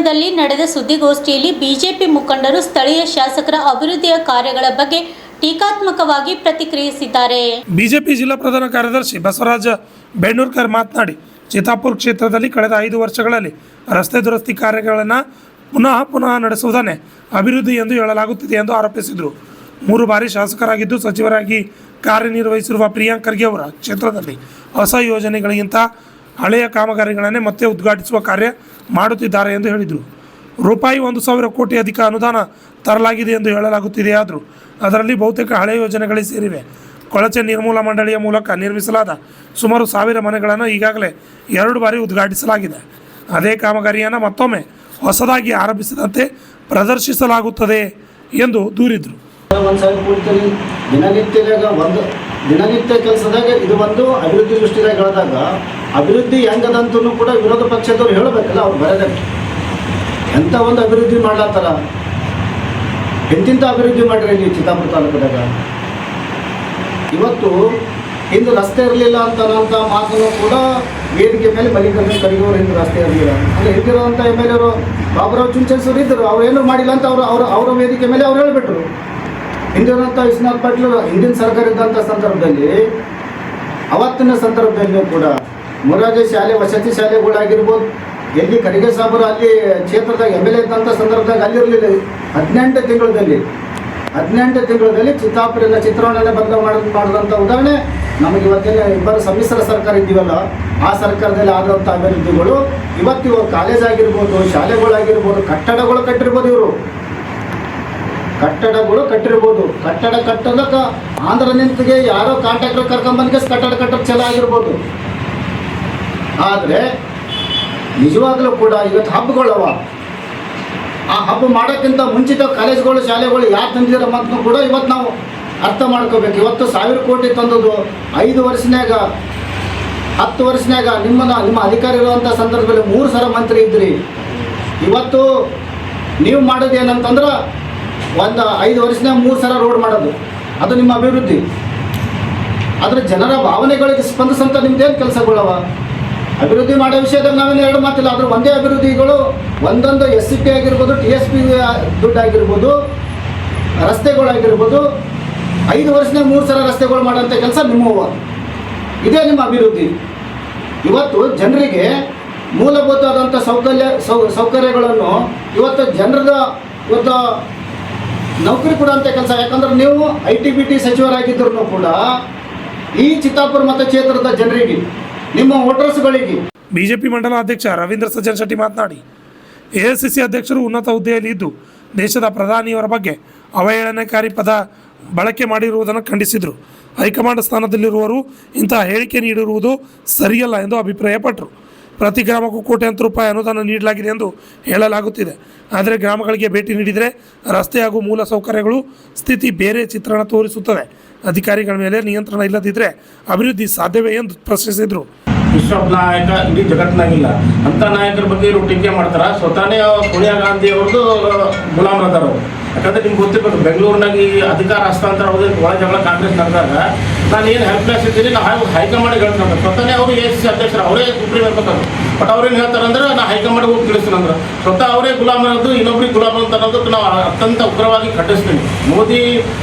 ಪಟ್ಟಣದಲ್ಲಿ ನಡೆದ ಸುದ್ದಿಗೋಷ್ಠಿಯಲ್ಲಿ ಬಿಜೆಪಿ ಮುಖಂಡರು ಸ್ಥಳೀಯ ಶಾಸಕರ ಅಭಿವೃದ್ಧಿಯ ಕಾರ್ಯಗಳ ಬಗ್ಗೆ ಟೀಕಾತ್ಮಕವಾಗಿ ಪ್ರತಿಕ್ರಿಯಿಸಿದ್ದಾರೆ. ಬಿಜೆಪಿ ಜಿಲ್ಲಾ ಪ್ರಧಾನ ಕಾರ್ಯದರ್ಶಿ ಬಸವರಾಜ ಬೆಣ್ಣೂರ್ಕರ್ ಮಾತನಾಡಿ, ಚಿತ್ತಾಪುರ ಕ್ಷೇತ್ರದಲ್ಲಿ ಕಳೆದ 5 ವರ್ಷಗಳಲ್ಲಿ ರಸ್ತೆ ದುರಸ್ತಿ ಕಾರ್ಯಗಳನ್ನು ಪುನಃ ನಡೆಸುವುದನ್ನೇ ಅಭಿವೃದ್ಧಿ ಎಂದು ಹೇಳಲಾಗುತ್ತಿದೆ ಎಂದು ಆರೋಪಿಸಿದರು. 3 ಬಾರಿ ಶಾಸಕರಾಗಿದ್ದು ಸಚಿವರಾಗಿ ಕಾರ್ಯನಿರ್ವಹಿಸಿರುವ ಪ್ರಿಯಾಂಕ್ ಖರ್ಗೆ ಅವರ ಕ್ಷೇತ್ರದಲ್ಲಿ ಹೊಸ ಯೋಜನೆಗಳಿಗಿಂತ ಹಳೆಯ ಕಾಮಗಾರಿಗಳನ್ನೇ ಮತ್ತೆ ಉದ್ಘಾಟಿಸುವ ಕಾರ್ಯ ಮಾಡುತ್ತಿದ್ದಾರೆ ಎಂದು ಹೇಳಿದರು. ರೂಪಾಯಿ 1,000 ಕೋಟಿ ಅಧಿಕ ಅನುದಾನ ತರಲಾಗಿದೆ ಎಂದು ಹೇಳಲಾಗುತ್ತಿದೆ. ಆದರೂ ಅದರಲ್ಲಿ ಬಹುತೇಕ ಹಳೆಯ ಯೋಜನೆಗಳೇ ಸೇರಿವೆ. ಕೊಳಚೆ ನಿರ್ಮೂಲ ಮಂಡಳಿಯ ಮೂಲಕ ನಿರ್ಮಿಸಲಾದ ಸುಮಾರು 1000 ಮನೆಗಳನ್ನು ಈಗಾಗಲೇ 2 ಬಾರಿ ಉದ್ಘಾಟಿಸಲಾಗಿದೆ. ಅದೇ ಕಾಮಗಾರಿಯನ್ನು ಮತ್ತೊಮ್ಮೆ ಹೊಸದಾಗಿ ಆರಂಭಿಸಿದಂತೆ ಪ್ರದರ್ಶಿಸಲಾಗುತ್ತದೆ ಎಂದು ದೂರಿದರು. ದಿನನಿತ್ಯ ಕೆಲಸದಾಗ ಇದು ಒಂದು ಅಭಿವೃದ್ಧಿ ದೃಷ್ಟಿದಾಗ ಹೇಳಿದಾಗ ಅಭಿವೃದ್ಧಿ ಹೆಂಗದಂತೂ ಕೂಡ ವಿರೋಧ ಪಕ್ಷದವ್ರು ಹೇಳಬೇಕಲ್ಲ. ಅವ್ರು ಬರೋದಕ್ಕೆ ಎಂಥ ಒಂದು ಅಭಿವೃದ್ಧಿ ಮಾಡ್ಲತ್ತಾರ, ಎಂತಿಂಥ ಅಭಿವೃದ್ಧಿ ಮಾಡಿರಿ ಇಲ್ಲಿ ಚಿತ್ತಾಪುರ ತಾಲೂಕದಾಗ. ಇವತ್ತು ಹಿಂದೆ ರಸ್ತೆ ಇರಲಿಲ್ಲ ಅಂತ ಮಾತನ್ನು ಕೂಡ ವೇದಿಕೆ ಮೇಲೆ ಮಲ್ಲಿಕಾರ್ಜುನ ಖರ್ಗೆ ಅವರು ಹಿಂದೆ ರಸ್ತೆ ಇರಲಿಲ್ಲ ಅಂದರೆ ಹಿಂದಿರುವಂಥ MLA ಅವರು ಬಾಬುರಾವ್ ಚುಂಚನಸೂರು ಇದ್ದರು. ಅವ್ರೇನು ಮಾಡಿಲ್ಲ ಅಂತ ಅವರ ವೇದಿಕೆ ಮೇಲೆ ಅವ್ರು ಹೇಳಿಬಿಟ್ರು. ಹಿಂದಿರುವಂಥ ವಿಶ್ವನಾಥ್ ಪಾಟೀಲ್ ಹಿಂದಿನ ಸರ್ಕಾರ ಇದ್ದಂಥ ಸಂದರ್ಭದಲ್ಲಿ ಅವತ್ತಿನ ಸಂದರ್ಭದಲ್ಲಿಯೂ ಕೂಡ ಮೊರಾರ್ಜಿ ಶಾಲೆ ವಸತಿ ಶಾಲೆಗಳಾಗಿರ್ಬೋದು, ಎಲ್ಲಿ ಖರ್ಗೆ ಸಾಬರು ಅಲ್ಲಿ ಕ್ಷೇತ್ರದಾಗ MLA ಇದ್ದಂಥ ಸಂದರ್ಭದಾಗ ಅಲ್ಲಿರಲಿಲ್ಲ. 18 ತಿಂಗಳಲ್ಲಿ ಚಿತ್ತಾಪುರದ ಚಿತ್ರಣವನ್ನೇ ಬದಲಾವಣೆ ಮಾಡಿದಂಥ ಉದಾಹರಣೆ ನಮಗೆ ಇವತ್ತಿನ ಇಬ್ಬರು ಸಮ್ಮಿಶ್ರ ಸರ್ಕಾರ ಇದ್ದೀವಲ್ಲ, ಆ ಸರ್ಕಾರದಲ್ಲಿ ಆದಂಥ ಅಭಿವೃದ್ಧಿಗಳು ಇವತ್ತು ಕಾಲೇಜ್ ಆಗಿರ್ಬೋದು, ಶಾಲೆಗಳಾಗಿರ್ಬೋದು, ಕಟ್ಟಡಗಳು ಕಟ್ಟಿರ್ಬೋದು. ಇವರು ಕಟ್ಟಡಗಳು ಕಟ್ಟಿರ್ಬೋದು. ಕಟ್ಟಡ ಕಟ್ಟೋದಕ್ಕೆ ಆಂಧ್ರ ನಿಂತಿಗೆ ಯಾರೋ ಕಾಂಟ್ರಾಕ್ಟರ್ ಕರ್ಕೊಂಬಂದಿಗೆ ಕಟ್ಟಡ ಕಟ್ಟೋದು ಛಲ ಆಗಿರ್ಬೋದು. ಆದರೆ ನಿಜವಾಗ್ಲೂ ಕೂಡ ಇವತ್ತು ಹಬ್ಬಗಳವ, ಆ ಹಬ್ಬ ಮಾಡೋಕ್ಕಿಂತ ಮುಂಚಿತ ಕಾಲೇಜ್ಗಳು ಶಾಲೆಗಳು ಯಾರು ತಂದಿದ್ದೀರ ಅಂತ ಕೂಡ ಇವತ್ತು ನಾವು ಅರ್ಥ ಮಾಡ್ಕೋಬೇಕು. ಇವತ್ತು 1000 ಕೋಟಿ ತಂದದ್ದು 5 ವರ್ಷನ್ಯಾಗ 10 ವರ್ಷನ್ಯಾಗ ನಿಮ್ಮ ಅಧಿಕಾರ ಇರುವಂಥ ಸಂದರ್ಭದಲ್ಲಿ 3 ಸಲ ಮಂತ್ರಿ ಇದ್ರಿ. ಇವತ್ತು ನೀವು ಮಾಡೋದು ಏನಂತಂದ್ರೆ ಒಂದು 5 ವರ್ಷನ್ಯಾಗ 3 ಸಲ ರೋಡ್ ಮಾಡೋದು, ಅದು ನಿಮ್ಮ ಅಭಿವೃದ್ಧಿ. ಆದರೆ ಜನರ ಭಾವನೆಗಳಿಗೆ ಸ್ಪಂದಿಸಂತ ನಿಮ್ದೇನು ಕೆಲಸಗಳವ? ಅಭಿವೃದ್ಧಿ ಮಾಡೋ ವಿಷಯದಲ್ಲಿ ನಾವೇನು 2 ಮಾತಿಲ್ಲ. ಆದರೂ ಒಂದೇ ಅಭಿವೃದ್ಧಿಗಳು ಒಂದೊಂದು SCP ಆಗಿರ್ಬೋದು, TSP ದುಡ್ಡು ಆಗಿರ್ಬೋದು, ರಸ್ತೆಗಳಾಗಿರ್ಬೋದು, 5 ವರ್ಷನಾಗ 3 ಸಲ ರಸ್ತೆಗಳು ಮಾಡೋಂಥ ಕೆಲಸ ನಿಮ್ಮವ. ಇದೇ ನಿಮ್ಮ ಅಭಿವೃದ್ಧಿ. ಇವತ್ತು ಜನರಿಗೆ ಮೂಲಭೂತವಾದಂಥ ಸೌಕರ್ಯಗಳನ್ನು ಇವತ್ತು ಇವತ್ತು ನೌಕರಿ ಕೊಡುವಂಥ ಕೆಲಸ. ಯಾಕಂದ್ರೆ ನೀವು ITBT ಸಚಿವರಾಗಿದ್ದರೂ ಕೂಡ ಈ ಚಿತ್ತಾಪುರ ಮತಕ್ಷೇತ್ರದ ಜನರಿಗೆ, ನಿಮ್ಮ ವೋಟರ್ಸ್ಗಳಿಗೆ. ಬಿಜೆಪಿ ಮಂಡಲ ಅಧ್ಯಕ್ಷ ರವೀಂದ್ರ ಸಜ್ಜನ್ ಶೆಟ್ಟಿ ಮಾತನಾಡಿ, AICC ಅಧ್ಯಕ್ಷರು ಉನ್ನತ ಹುದ್ದೆಯಲ್ಲಿ ಇದ್ದು ದೇಶದ ಪ್ರಧಾನಿಯವರ ಬಗ್ಗೆ ಅವಹೇಳನಕಾರಿ ಪದ ಬಳಕೆ ಮಾಡಿರುವುದನ್ನು ಖಂಡಿಸಿದರು. ಹೈಕಮಾಂಡ್ ಸ್ಥಾನದಲ್ಲಿರುವವರು ಇಂತಹ ಹೇಳಿಕೆ ನೀಡಿರುವುದು ಸರಿಯಲ್ಲ ಎಂದು ಅಭಿಪ್ರಾಯಪಟ್ಟರು. ಪ್ರತಿ ಗ್ರಾಮಕ್ಕೂ ಕೋಟ್ಯಾಂತರ ರೂಪಾಯಿ ಅನುದಾನ ನೀಡಲಾಗಿದೆ ಎಂದು ಹೇಳಲಾಗುತ್ತಿದೆ. ಆದರೆ ಗ್ರಾಮಗಳಿಗೆ ಭೇಟಿ ನೀಡಿದರೆ ರಸ್ತೆ ಹಾಗೂ ಮೂಲ ಸೌಕರ್ಯಗಳು ಸ್ಥಿತಿ ಬೇರೆ ಚಿತ್ರಣ ತೋರಿಸುತ್ತದೆ. ಅಧಿಕಾರಿಗಳ ಮೇಲೆ ನಿಯಂತ್ರಣ ಇಲ್ಲದಿದ್ದರೆ ಅಭಿವೃದ್ಧಿ ಸಾಧ್ಯವೇ ಎಂದು ಪ್ರಶ್ನಿಸಿದರು. ವಿಶ್ವಪ್ಪ ನಾಯಕ ಇಡೀ ಜಗತ್ತಿನಾಗಿಲ್ಲ ಅಂಥ ನಾಯಕರ ಬಗ್ಗೆ ಇವರು ಟೀಕೆ ಮಾಡ್ತಾರೆ. ಸ್ವತಃನೇ ಸೋನಿಯಾ ಗಾಂಧಿ ಅವ್ರದ್ದು ಗುಲಾಮರದಾರ. ಯಾಕಂದರೆ ನಿಮ್ಗೆ ಗೊತ್ತಿರ್ಬೇಕು, ಬೆಂಗಳೂರಿನಾಗ ಈ ಅಧಿಕಾರ ಹಸ್ತಾಂತರ ಒಳ ಜಗಳ ಕಾಂಗ್ರೆಸ್ ನಡೆದಾಗ ನಾನು ಏನು ಹೆಲ್ಪ್ಲೆಸ್ ಇದ್ದೀನಿ, ನಾವು ಹೈಕಮಾಂಡ್ ಹೇಳ್ತಾರೆ. ಸ್ವತಃನೇ ಅವರು AICC ಅಧ್ಯಕ್ಷರು, ಅವರೇ ಸುಪ್ರೀಂ ಇರ್ಬೇಕಂದ್ರೆ. ಬಟ್ ಅವ್ರೇನು ಹೇಳ್ತಾರೆ ಅಂದ್ರೆ, ನಾನು ಹೈಕಮಾಂಡ್ ಹೋಗಿ ತಿಳಿಸ್ತೀನಿ ಅಂದ್ರೆ ಸ್ವತಃ ಅವರೇ ಗುಲಾಮರದ್ದು, ಇನ್ನೊಬ್ರಿಗೆ ಗುಲಾಮ ಅಂತ ಅನ್ನೋದಕ್ಕೆ ನಾವು ಅತ್ಯಂತ ಉಗ್ರವಾಗಿ ಖಂಡಿಸ್ತೀನಿ. ಮೋದಿ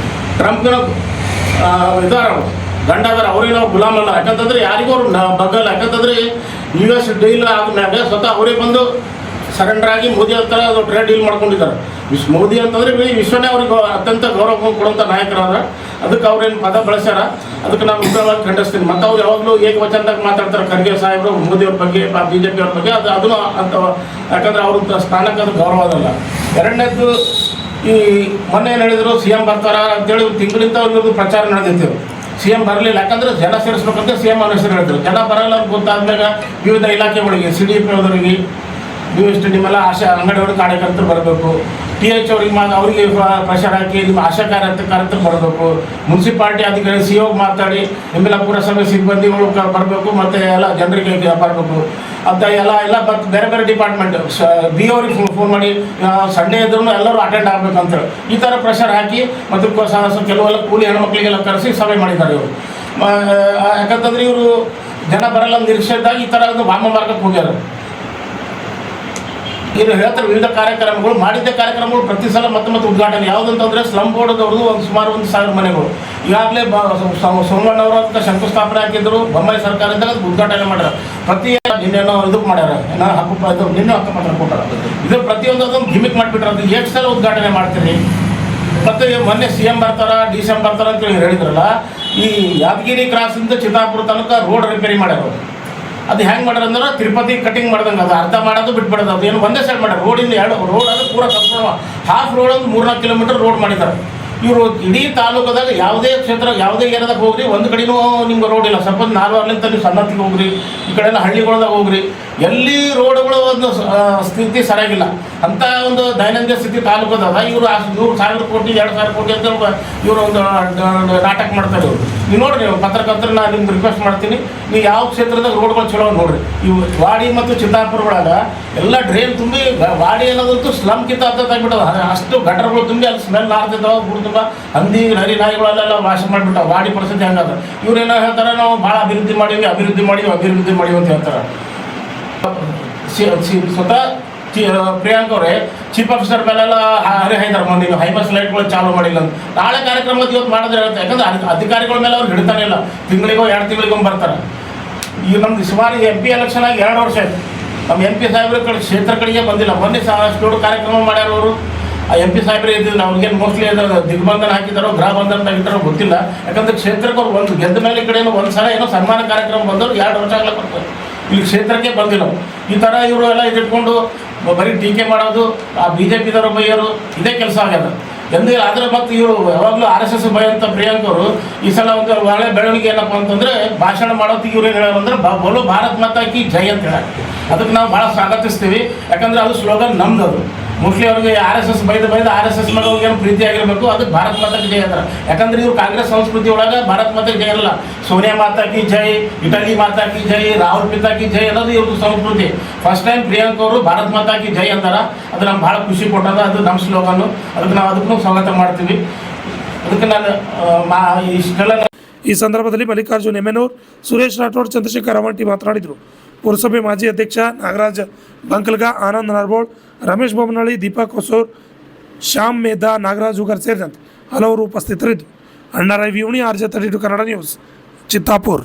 ಟ್ರಂಪ್ನ ಇದಾರ ಗಂಡಾದ್ರೆ ಅವರೇನೋ ಗುಲಾಮಲ್ಲ. ಯಾಕಂತಂದ್ರೆ ಯಾರಿಗೂ ಅವ್ರು ಬಗ್ಗಲ್ಲ. ಯಾಕಂತಂದ್ರೆ US ಡೀಲ್ ಆದ್ಮ್ಯಾಗ ಸ್ವತಃ ಅವರೇ ಬಂದು ಸರೆಂಡರ್ ಆಗಿ ಮೋದಿ ಹತ್ರ ಅದು ಟ್ರೇಡ್ ಡೀಲ್ ಮಾಡ್ಕೊಂಡಿದ್ದಾರೆ. ಮೋದಿ ಅಂತಂದ್ರೆ ವಿಶ್ವನೇ ಅವ್ರಿಗೆ ಅತ್ಯಂತ ಗೌರವ ಕೊಡುವಂಥ ನಾಯಕರಾದ. ಅದಕ್ಕೆ ಅವ್ರೇನು ಪದ ಬಳಸ್ಯಾರ, ಅದಕ್ಕೆ ನಾನು ಉಗ್ರವಾಗಿ ಖಂಡಿಸ್ತೀನಿ. ಮತ್ತು ಅವ್ರು ಯಾವಾಗಲೂ ಏಕವಚನದಾಗ ಮಾತಾಡ್ತಾರೆ. ಖರ್ಗೆ ಸಾಹೇಬರು ಮೋದಿಯವ್ರ ಬಗ್ಗೆ, BJP ಅವ್ರ ಬಗ್ಗೆ. ಅದನ್ನು ಅಂತ, ಯಾಕಂದ್ರೆ ಅವ್ರ ಸ್ಥಾನಕ್ಕೆ ಅದು ಗೌರವ ಅದಲ್ಲ. ಎರಡನೇದು, ಈ ಮೊನ್ನೆ ಏನು ಹೇಳಿದ್ರು CM ಬರ್ತಾರ ಅಂತೇಳಿ ತಿಂಗಳಿಂದ ಅವ್ರಿಗೆ ಪ್ರಚಾರ ನಡೆದಿತ್ತು. CM ಬರಲಿಲ್ಲ. ಯಾಕಂದ್ರೆ ಜನ ಸೇರಿಸ್ಬೇಕಂತ CM ಅವ್ರ ಹೆಸರು ಹೇಳಿದ್ರು. ಜನ ಬರಲ್ಲ ಅಂತ ಗೊತ್ತಾದ್ಮೇಲೆ ವಿವಿಧ ಇಲಾಖೆಗಳಿಗೆ, CDP ಅವರಿಗೆ, UST ನಿಮ್ಮೆಲ್ಲ ಅಂಗಡಿಯವ್ರಿಗೆ ಕಾರ್ಯಕರ್ತರು ಬರಬೇಕು, TH ಅವ್ರಿಗೆ ಪ್ರೆಷರ್ ಹಾಕಿ ನಿಮ್ಮ ಆಶಾ ಕಾರ್ಯಕರ್ತರು ಬರಬೇಕು, ಮುನ್ಸಿಪಾಲ್ಟಿ ಅಧಿಕಾರಿ CO ಮಾತಾಡಿ ನಿಮ್ಮೆಲ್ಲ ಪುರಸಭೆ ಸಿಬ್ಬಂದಿಗಳು ಬರಬೇಕು, ಮತ್ತು ಎಲ್ಲ ಜನರಿಗೆ ಬರಬೇಕು ಅಂತ ಎಲ್ಲ ಬೇರೆ ಬೇರೆ ಡಿಪಾರ್ಟ್ಮೆಂಟ್ BO ಅವ್ರಿಗೆ ಫೋನ್ ಮಾಡಿ ಸಂಡೇ ಇದ್ರೂ ಎಲ್ಲರೂ ಅಟೆಂಡ್ ಆಗಬೇಕಂತೇಳಿ ಈ ಥರ ಪ್ರೆಷರ್ ಹಾಕಿ ಮತ್ತು ಕೆಲವೆಲ್ಲ ಕೂಲಿ ಹೆಣ್ಮಕ್ಳಿಗೆಲ್ಲ ಕರೆಸಿ ಸಭೆ ಮಾಡಿದ್ದಾರೆ ಇವರು. ಯಾಕಂತಂದ್ರೆ ಇವರು ಜನ ಬರಲ್ಲ ನಿರೀಕ್ಷೆ ಇದ್ದಾಗ ಈ ಥರ ಬಾಂಬ ಮಾರ್ಗಕ್ಕೆ ಹೋಗ್ಯಾರ. ಇನ್ನು ಹೇಳ್ತಾರೆ ವಿವಿಧ ಕಾರ್ಯಕ್ರಮಗಳು ಮಾಡಿದ್ದ ಕಾರ್ಯಕ್ರಮಗಳು ಪ್ರತಿ ಸಲ ಮತ್ತೆ ಉದ್ಘಾಟನೆ ಯಾವುದಂತಂದ್ರೆ ಸ್ಲಮ್ ಬೋರ್ಡ್ದವ್ರದ್ದು ಒಂದು ಸುಮಾರು 1,000 ಮನೆಗಳು ಈಗಾಗಲೇ ಸೋಮಣ್ಣವರು ಅಂತ ಶಂಕುಸ್ಥಾಪನೆ ಹಾಕಿದ್ರು. ಬೊಮ್ಮಾಯಿ ಸರ್ಕಾರದಿಂದ ಉದ್ಘಾಟನೆ ಮಾಡ್ಯಾರ. ಪ್ರತಿ ನಿನ್ನೇನೋ ಇದಕ್ಕೆ ಮಾಡ್ಯಾರ, ಏನೋ ನಿನ್ನೆ ಹಕ್ಕುಪತ್ರ ಕೊಟ್ಟಾರ. ಇದು ಪ್ರತಿಯೊಂದು ಅದೊಂದು ಗಿಮಿಕ್ ಮಾಡಿಬಿಟ್ರೆ ಅದು ಎಷ್ಟು ಸಲ ಉದ್ಘಾಟನೆ ಮಾಡ್ತೀರಿ? ಮತ್ತೆ ಮೊನ್ನೆ CM ಬರ್ತಾರ DC ಬರ್ತಾರ ಅಂತ ಹೇಳಿದ್ರಲ್ಲ, ಈ ಯಾದಗಿರಿ ಕ್ರಾಸಿಂದ ಚಿತ್ತಾಪುರ ತನಕ ರೋಡ್ ರಿಪೇರಿ ಮಾಡ್ಯಾರ. ಅದು ಹೆಂಗೆ ಮಾಡ್ಯಾರ ಅಂದ್ರೆ ತಿರುಪತಿ ಕಟಿಂಗ್ ಮಾಡ್ದಂಗೆ, ಅದು ಅರ್ಧ ಮಾಡೋದು ಬಿಟ್ಬಿಡೋದು. ಅದು ಏನು ಒಂದೇ ಸೈಡ್ ಮಾಡ್ಯಾರ. ರೋಡಿಂದ 2 ರೋಡ್ ಅದು ಪೂರ ಸಂಪೂರ್ಣ ಹಾಫ್ ರೋಡ್ ಒಂದು 3-4 ಕಿಲೋಮೀಟರ್ ರೋಡ್ ಮಾಡಿದ್ದಾರೆ. ಇವರು ಇಡೀ ತಾಲೂಕದಾಗ ಯಾವುದೇ ಕ್ಷೇತ್ರ ಯಾವುದೇ ಏರಿಯಾದಾಗ ಹೋಗ್ರಿ, ಒಂದು ಕಡೆನೂ ನಿಮ್ಗೆ ರೋಡ್ ಇಲ್ಲ. ಸ್ವಲ್ಪ 4 ನೀವು ಸನ್ನತಿಗೆ ಹೋಗ್ರಿ, ಈ ಕಡೆ ಎಲ್ಲ ಹಳ್ಳಿಗಳದಾಗ ಹೋಗ್ರಿ, ಎಲ್ಲಿ ರೋಡ್ಗಳು ಒಂದು ಸ್ಥಿತಿ ಸರಿಯಾಗಿಲ್ಲ. ಅಂಥ ಒಂದು ದೈನಂದಿನ ಸ್ಥಿತಿ ತಾಲೂಕದಾಗ ಇವರು 1,000 ಕೋಟಿ 2,000 ಕೋಟಿ ಅಂತ ಇವರು ಒಂದು ನಾಟಕ ಮಾಡ್ತಾರೆ. ಇವರು ನೀವು ನೋಡ್ರಿ, ನೀವು ಪತ್ರಕರ್ತರು ನಾನು ನಿಮ್ಗೆ ರಿಕ್ವೆಸ್ಟ್ ಮಾಡ್ತೀನಿ, ನೀವು ಯಾವ ಕ್ಷೇತ್ರದಾಗ ರೋಡ್ಗಳು ಚಲೋ ನೋಡ್ರಿ. ಇವು ವಾಡಿ ಮತ್ತು ಚಿತ್ತಾಪುರಗಳಾಗ ಎಲ್ಲ ಡ್ರೈನ್ ತುಂಬಿ, ವಾಡಿ ಅನ್ನೋದಂತೂ ಸ್ಲಮ್ಗಿಂತ ಹತ್ತಾಗ್ಬಿಟ್ಟದ. ಅಷ್ಟು ಗಟರ್ಗಳು ತುಂಬಿ ಅಲ್ಲಿ ಸ್ಮೆಲ್ ನಾರ್ತಿದ್ದಾವೆ. ಗುರು ತುಂಬ ಹಂದಿ ನರಿ ನಾಯಿಗಳೆಲ್ಲ ವಾಶ ಮಾಡಿಬಿಟ್ಟಾವ. ವಾಡಿ ಪರಿಸ್ಥಿತಿ ಹೆಂಗದ. ಇವ್ರೇನೋ ಹೇಳ್ತಾರೆ, ನಾವು ಭಾಳ ಅಭಿವೃದ್ಧಿ ಮಾಡೀವಿ ಅಂತ ಹೇಳ್ತಾರೆ. ಸ್ವತಃ ಪ್ರಿಯಾಂಕ್ ಅವರೇ ಚೀಫ್ ಆಫೀಸರ್ ಮೇಲೆಲ್ಲ ಹರಿಹಾಯ್ದಾರೆ. ನೀವು ಹೈಬಸ್ ಲೈಟ್ಗಳು ಚಾಲೂ ಮಾಡಿಲ್ಲ ಅಂತ. ನಾಳೆ ಕಾರ್ಯಕ್ರಮದ ಇವತ್ತು ಮಾಡಿದ್ರೆ ಹೇಳುತ್ತೆ. ಯಾಕಂದ್ರೆ ಅಧಿಕಾರಿಗಳ ಮೇಲೆ ಅವ್ರು ಹಿಡಿತಾನೆ ಇಲ್ಲ. ತಿಂಗಳಿಗೋ 2 ತಿಂಗಳಿಗೊಮ್ಮೆ ಬರ್ತಾರೆ. ಈಗ ನಮ್ದು ಸುಮಾರು MP ಎಲೆಕ್ಷನ್ ಆಗಿ 2 ವರ್ಷ ಆಯ್ತು. ನಮ್ಮ MP ಸಾಹೇಬ್ರ ಕಡೆ ಕ್ಷೇತ್ರ ಕಡೆಗೆ ಬಂದಿಲ್ಲ. ಮೊನ್ನೆ ಅಷ್ಟು ಕಾರ್ಯಕ್ರಮ ಮಾಡ್ಯಾರ ಅವರು. ಆ MP ಸಾಹೇಬ್ರೆ ಇದ್ದಿದ್ದು ಅವ್ರಿಗೇನು ಮೋಸ್ಟ್ಲಿ ದಿಗ್ಬಂಧನ ಹಾಕಿದಾರೋ ಗೃಹ ಬಂಧನ ತೆಗಿತಾರೋ ಗೊತ್ತಿಲ್ಲ. ಯಾಕಂದ್ರೆ ಕ್ಷೇತ್ರಕ್ಕೆ ಅವ್ರು ಒಂದು ಗೆದ್ದ ಮೇಲೆ ಈ ಕಡೆ ಒಂದು ಸಲ ಏನೋ ಸನ್ಮಾನ ಕಾರ್ಯಕ್ರಮ ಬಂದವ್ರು 2 ವರ್ಷ ಆಗಲೇ ಬರ್ತಾರೆ. ಇಲ್ಲಿ ಕ್ಷೇತ್ರಕ್ಕೆ ಬಂದಿಲ್ಲ. ಈ ಥರ ಇವರು ಎಲ್ಲ ಇಟ್ಕೊಂಡು ಬರೀ ಟೀಕೆ ಮಾಡೋದು, ಆ BJPದವರು ಬೈಯೋರು, ಇದೇ ಕೆಲಸ ಆಗ್ಯದ ಎಂದು. ಆದರೆ ಮತ್ತು ಇವರು ಯಾವಾಗಲೂ RSS ಬೈ ಅಂತ ಪ್ರಿಯಾಂಕ್ ಅವರು ಈ ಸಲ ಒಂದು ಒಳ್ಳೆ ಬೆಳವಣಿಗೆ ಏನಪ್ಪ ಅಂತಂದರೆ, ಭಾಷಣ ಮಾಡೋತ್ತಿಗೆ ಇವ್ರು ಏನು ಹೇಳೋದಂದ್ರೆ ಬೋಲೋ ಭಾರತ್ ಮಾತಾ ಕಿ ಜೈ ಅಂತ ಹೇಳಿ. ಅದಕ್ಕೆ ನಾವು ಭಾಳ ಸ್ವಾಗತಿಸ್ತೀವಿ. ಯಾಕಂದರೆ ಅದು ಸ್ಲೋಗನ್ ನಮ್ದು. ಅದು ಮೋಸ್ಟ್ಲಿ ಅವ್ರಿಗೆ RSS ಬೈದು RSS ಮೇಲೆ ಅವ್ರಿಗೆ ಏನು ಪ್ರೀತಿ ಆಗಿರಬೇಕು. ಅದಕ್ಕೆ ಭಾರತ್ ಮಾತಾ ಕಿ ಜೈ ಅಂತಾರೆ. ಯಾಕಂದ್ರೆ ಇವ್ರು ಕಾಂಗ್ರೆಸ್ ಸಂಸ್ಕೃತಿ ಒಳಗೆ ಭಾರತ್ ಮಾತಾ ಕಿ ಜೈ ಅಲ್ಲ, ಸೋನಿಯಾ ಮಾತಾ ಕಿ ಜೈ, ಇಟಲಿ ಮಾತಾ ಕಿ ಜೈ, ರಾಹುಲ್ ಪಿತಾ ಕಿ ಜೈ ಅನ್ನೋದು ಇವ್ರದ್ದು ಸಂಸ್ಕೃತಿ. ಫಸ್ಟ್ ಟೈಮ್ ಪ್ರಿಯಾಂಕ್ ಅವರು ಭಾರತ್ ಮಾತಾ ಕಿ ಜೈ ಅಂತಾರೆ. ಅದು ನಮ್ಗೆ ಭಾಳ ಖುಷಿ ಕೊಟ್ಟದ. ಅದು ನಮ್ಮ ಸ್ಲೋಗನ್ನು. ಅದಕ್ಕೆ ನಾವು ಅದಕ್ಕೂ ಸ್ವಾಗತ ಮಾಡ್ತೀವಿ. ಅದಕ್ಕೆ ನಾನು ಇಷ್ಟೆಲ್ಲ. ಈ ಸಂದರ್ಭದಲ್ಲಿ ಮಲ್ಲಿಕಾರ್ಜುನ್ ಎಮ್ಮೆನೂರ್, ಸುರೇಶ್ ರಾಠೋಡ್, ಚಂದ್ರಶೇಖರ್ ಅವಂಟಿ ಮಾತನಾಡಿದರು. ಪುರಸಭೆ ಮಾಜಿ ಅಧ್ಯಕ್ಷ ನಾಗರಾಜ್ ಬಂಕಲ್ಗ, ಆನಂದ್ ನರ್ಬೋಳ್, ರಮೇಶ್ ಬೊಮ್ಮನಹಳ್ಳಿ, ದೀಪಕ್ ಹೊಸೂರ್, ಶ್ಯಾಮ್ ಮೇಧಾ, ನಾಗರಾಜ್ ಉಗರ್ ಸೇರಿದಂತೆ ಹಲವರು ಉಪಸ್ಥಿತರಿದ್ದರು. ಅಣ್ಣಾರೈ ವಿವಣಿ, RJ32 ಕನ್ನಡ ನ್ಯೂಸ್, ಚಿತ್ತಾಪುರ್.